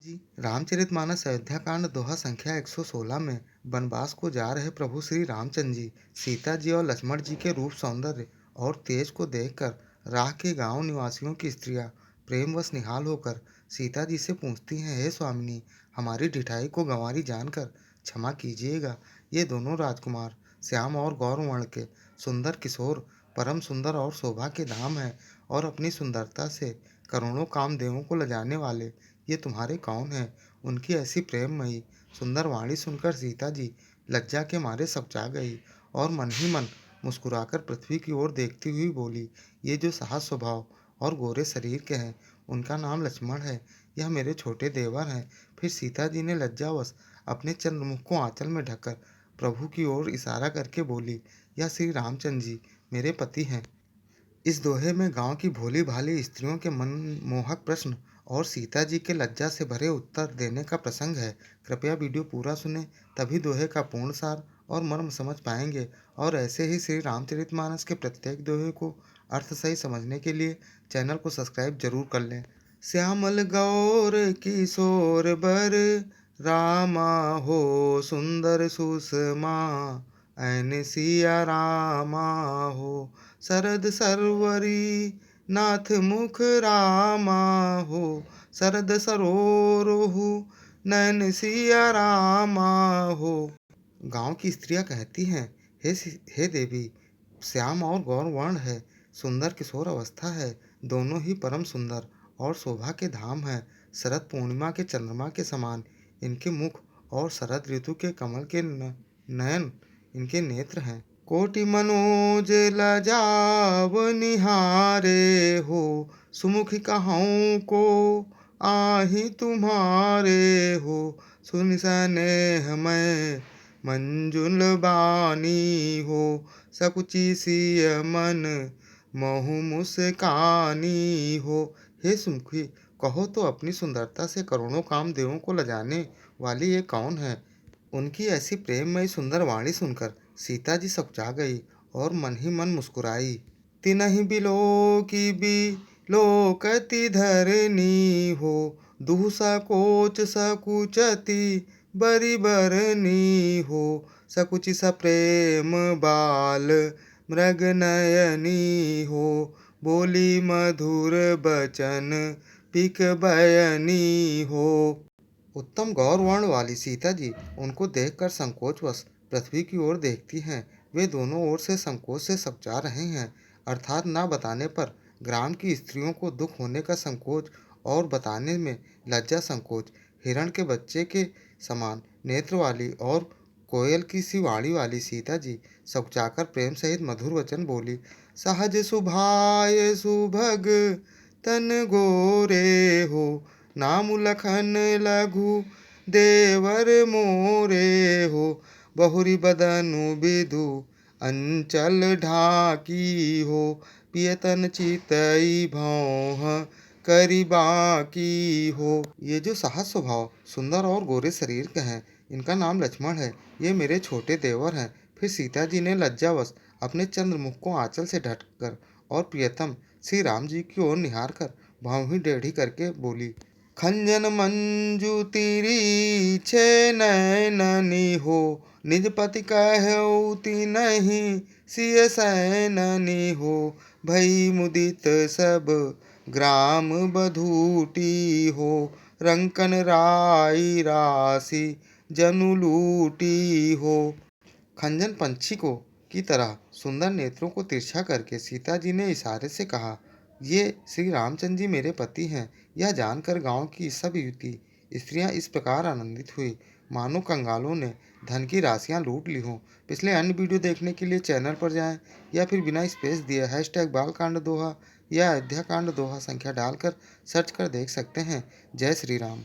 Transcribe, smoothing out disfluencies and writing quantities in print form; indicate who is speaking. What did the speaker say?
Speaker 1: जी, रामचरितमानस अयोध्या कांड दोहा संख्या 116 में वनवास को जा रहे प्रभु श्री रामचंद्र जी सीता जी और लक्ष्मण जी के रूप सौंदर्य और तेज को देखकर राह के गांव निवासियों की स्त्रियां प्रेमवश निहाल होकर सीता जी से पूछती हैं, हे स्वामिनी, हमारी ढिठाई को गंवारी जानकर क्षमा कीजिएगा। ये दोनों राजकुमार श्याम और गौर वर्ण के सुंदर किशोर परम सुंदर और शोभा के धाम है और अपनी सुंदरता से करोड़ों कामदेवों को लजाने वाले ये तुम्हारे कौन हैं? उनकी ऐसी प्रेममयी सुंदर वाणी सुनकर सीता जी लज्जा के मारे सकचा गई और मन ही मन मुस्कुराकर पृथ्वी की ओर देखती हुई बोली, ये जो साहस स्वभाव और गोरे शरीर के हैं, उनका नाम लक्ष्मण है। यह मेरे छोटे देवर हैं। फिर सीता जी ने लज्जावश अपने चंद्रमुख को आंचल में ढककर प्रभु की ओर इशारा करके बोली, यह श्री रामचंद्र जी मेरे पति हैं। इस दोहे में गांव की भोली भाली स्त्रियों के मन मोहक प्रश्न और सीता जी के लज्जा से भरे उत्तर देने का प्रसंग है। कृपया वीडियो पूरा सुने, तभी दोहे का पूर्ण सार और मर्म समझ पाएंगे। और ऐसे ही श्री रामचरितमानस के प्रत्येक दोहे को अर्थ सही समझने के लिए चैनल को सब्सक्राइब जरूर कर लें। श्यामल गौर किशोर बर रामा हो सुंदर सुषमा, ऐन सिया रामा हो शरद सरवरी नाथ मुख रामा हो, शरद सरोरुहु नैन सिया रामा हो। गांव की स्त्रियां कहती हैं, हे देवी, श्याम और गौर वर्ण है, सुंदर किशोर अवस्था है, दोनों ही परम सुंदर और शोभा के धाम है। शरद पूर्णिमा के चंद्रमा के समान इनके मुख और शरद ऋतु के कमल के नयन इनके नेत्र हैं। कोटि मनोज लजाव निहारे हो, सुमुख कहूँ को आही तुम्हारे हो, सुन स्नेह मैं मंजुल बानी हो, सकुचि सिय मन महु मुस्कानी हो। हे सुमुखी, कहो तो अपनी सुंदरता से करोड़ों कामदेवों को लजाने वाली ये कौन है? उनकी ऐसी प्रेममयी सुंदर वाणी सुनकर सीता जी सकचा गई और मन ही मन मुस्कुराई। तिनहि बिलोकी बिलोकति धरनी हो, दुह सकोच सकुचति बरी बरनी हो, सकुचि सप्रेम बाल मृग नयनी हो, बोली मधुर बचन पिक बयनी हो। उत्तम गौर वर्ण वाली सीता जी उनको देखकर संकोचवश पृथ्वी की ओर देखती हैं। वे दोनों ओर से संकोच से सकचा रहे हैं, अर्थात न बताने पर ग्राम की स्त्रियों को दुख होने का संकोच और बताने में लज्जा संकोच। हिरण के बच्चे के समान नेत्र वाली और कोयल की सी वाणी वाली सीता जी सकचाकर प्रेम सहित मधुर वचन बोली, सहज सुभाय सुभग तन गोरे हो, नाम लखन लघु देवर मोरे हो, बहुरी बदनु बिदु अंचल ढाकी हो, पियतन चितई भौह करी बाकी हो। ये जो साहस स्वभाव सुंदर और गोरे शरीर के हैं, इनका नाम लक्ष्मण है। ये मेरे छोटे देवर हैं। फिर सीता जी ने लज्जावश अपने चंद्रमुख को आंचल से ढककर और प्रियतम श्री राम जी की ओर निहार कर भौहीं टेढ़ी करके बोली, खंजन मंजू तिरी छे नैननी हो, निज पति कहऊ नहीं सिय सैननी हो, भई मुदित सब ग्राम बधूटी हो, रंकन राई राशि जनु लूटी हो। खंजन पंछी को की तरह सुंदर नेत्रों को तिरछा करके सीता जी ने इशारे से कहा, ये श्री रामचंद्र जी मेरे पति हैं। यह जानकर गांव की सब युवती स्त्रियां इस प्रकार आनंदित हुई मानो कंगालों ने धन की राशियां लूट ली हों। पिछले अन्य वीडियो देखने के लिए चैनल पर जाएं या फिर बिना स्पेस दिए #बालकांड दोहा या अयोध्या कांड दोहा संख्या डालकर सर्च कर देख सकते हैं। जय श्री राम।